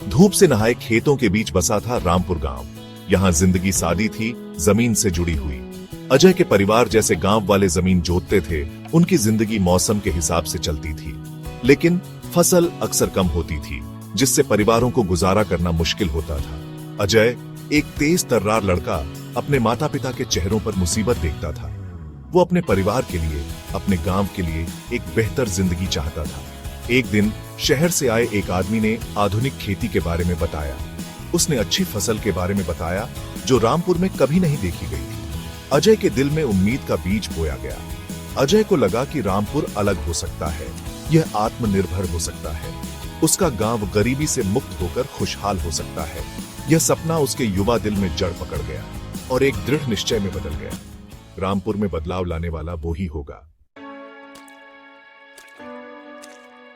धूप से नहाए खेतों के बीच बसा था रामपुर गांव। यहाँ जिंदगी सादी थी, जमीन से जुड़ी हुई। अजय के परिवार जैसे गांव वाले जमीन जोतते थे, उनकी जिंदगी मौसम के हिसाब से चलती थी, लेकिन फसल अक्सर कम होती थी, जिससे परिवारों को गुजारा करना मुश्किल होता था। अजय, एक तेज तर्रार लड़का, अपने माता पिता के चेहरों पर मुसीबत देखता था। वो अपने परिवार के लिए, अपने गांव के लिए एक बेहतर जिंदगी चाहता था। एक दिन शहर से आए एक आदमी ने आधुनिक खेती के बारे में बताया। उसने अच्छी फसल के बारे में बताया जो रामपुर में कभी नहीं देखी गई थी। अजय के दिल में उम्मीद का बीज बोया गया। अजय को लगा कि रामपुर अलग हो सकता है, यह आत्मनिर्भर हो सकता है, उसका गांव गरीबी से मुक्त होकर खुशहाल हो सकता है। यह सपना उसके युवा दिल में जड़ पकड़ गया और एक दृढ़ निश्चय में बदल गया। रामपुर में बदलाव लाने वाला वो ही होगा।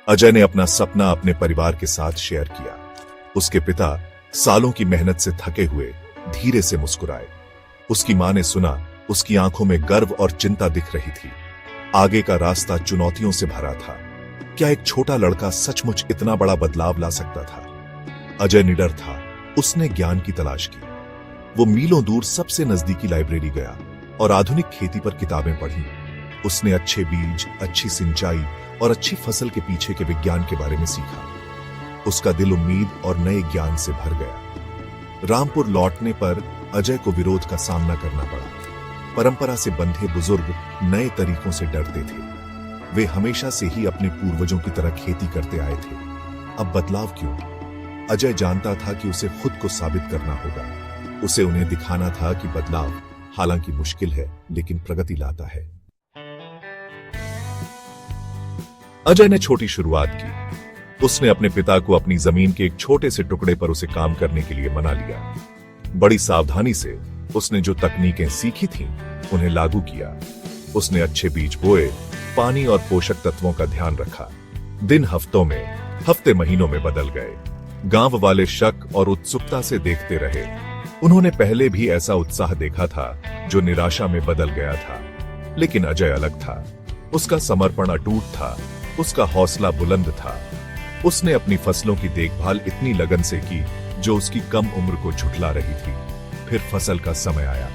अजय ने अपना सपना अपने परिवार के साथ शेयर किया। उसके पिता सालों की मेहनत से थके हुए धीरे से मुस्कुराए। उसकी मां ने सुना, उसकी आंखों में गर्व और चिंता दिख रही थी। आगे का रास्ता चुनौतियों से भरा था। क्या एक छोटा लड़का सचमुच इतना बड़ा बदलाव ला सकता था? अजय निडर था। उसने ज्ञान की तलाश की। वो मीलों दूर सबसे नजदीकी लाइब्रेरी गया और आधुनिक खेती पर किताबें पढ़ी। उसने अच्छे बीज, अच्छी सिंचाई और अच्छी फसल के पीछे के विज्ञान के बारे में सीखा। उसका दिल उम्मीद और नए ज्ञान से भर गया। रामपुर लौटने पर अजय को विरोध का सामना करना पड़ा। परंपरा से बंधे बुजुर्ग नए तरीकों से डरते थे। वे हमेशा से ही अपने पूर्वजों की तरह खेती करते आए थे। अब बदलाव क्यों? अजय जानता था कि उसे खुद को साबित करना होगा। उसे उन्हें दिखाना था कि बदलाव हालांकि मुश्किल है, लेकिन प्रगति लाता है। अजय ने छोटी शुरुआत की। उसने अपने पिता को अपनी जमीन के एक छोटे से टुकड़े पर उसे काम करने के लिए मना लिया। बड़ी सावधानी से उसने जो तकनीकें सीखी थीं, उन्हें लागू किया। उसने अच्छे बीज बोए, पानी और पोषक तत्वों का ध्यान रखा। दिन हफ्तों में, हफ्ते महीनों में बदल गए। गांव वाले शक और उत्सुकता से देखते रहे। उन्होंने पहले भी ऐसा उत्साह देखा था जो निराशा में बदल गया था, लेकिन अजय अलग था। उसका समर्पण अटूट था, उसका हौसला बुलंद था। उसने अपनी फसलों की देखभाल इतनी लगन से की जो उसकी कम उम्र को झुठला रही थी। फिर फसल का समय आया।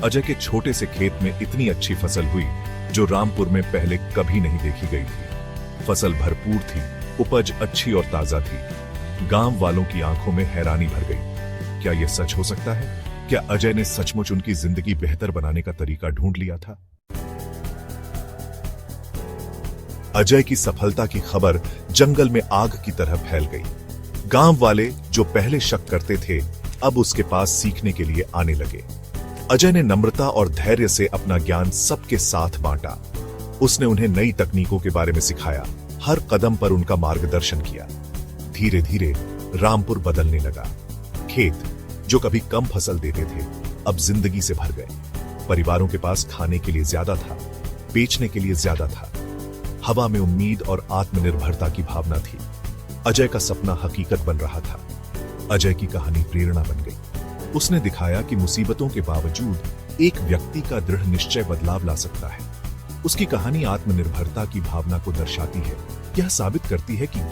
अजय के छोटे से खेत में इतनी अच्छी फसल हुई जो रामपुर में पहले कभी नहीं देखी गई थी। फसल भरपूर थी, उपज अच्छी और ताजा थी। गांव वालों की आंखों में हैरानी भर गई। क्या यह सच हो सकता है? क्या अजय ने सचमुच उनकी जिंदगी बेहतर बनाने का तरीका ढूंढ लिया था? अजय की सफलता की खबर जंगल में आग की तरह फैल गई। गांव वाले जो पहले शक करते थे, अब उसके पास सीखने के लिए आने लगे। अजय ने नम्रता और धैर्य से अपना ज्ञान सबके साथ बांटा। उसने उन्हें नई तकनीकों के बारे में सिखाया, हर कदम पर उनका मार्गदर्शन किया। धीरे धीरे रामपुर बदलने लगा। खेत जो कभी कम फसल देते थे, अब जिंदगी से भर गए। परिवारों के पास खाने के लिए ज्यादा था, बेचने के लिए ज्यादा था। हवा में उम्मीद और आत्मनिर्भरता की भावना थी। अजय का सपना हकीकत बन रहा था। अजय की कहानी प्रेरणा बन गई। उसने दिखाया कि मुसीबतों के बावजूद एक व्यक्ति का दृढ़ निश्चय बदलाव ला सकता है। उसकी कहानी आत्मनिर्भरता की भावना को दर्शाती है। यह साबित करती है कि ज्ञान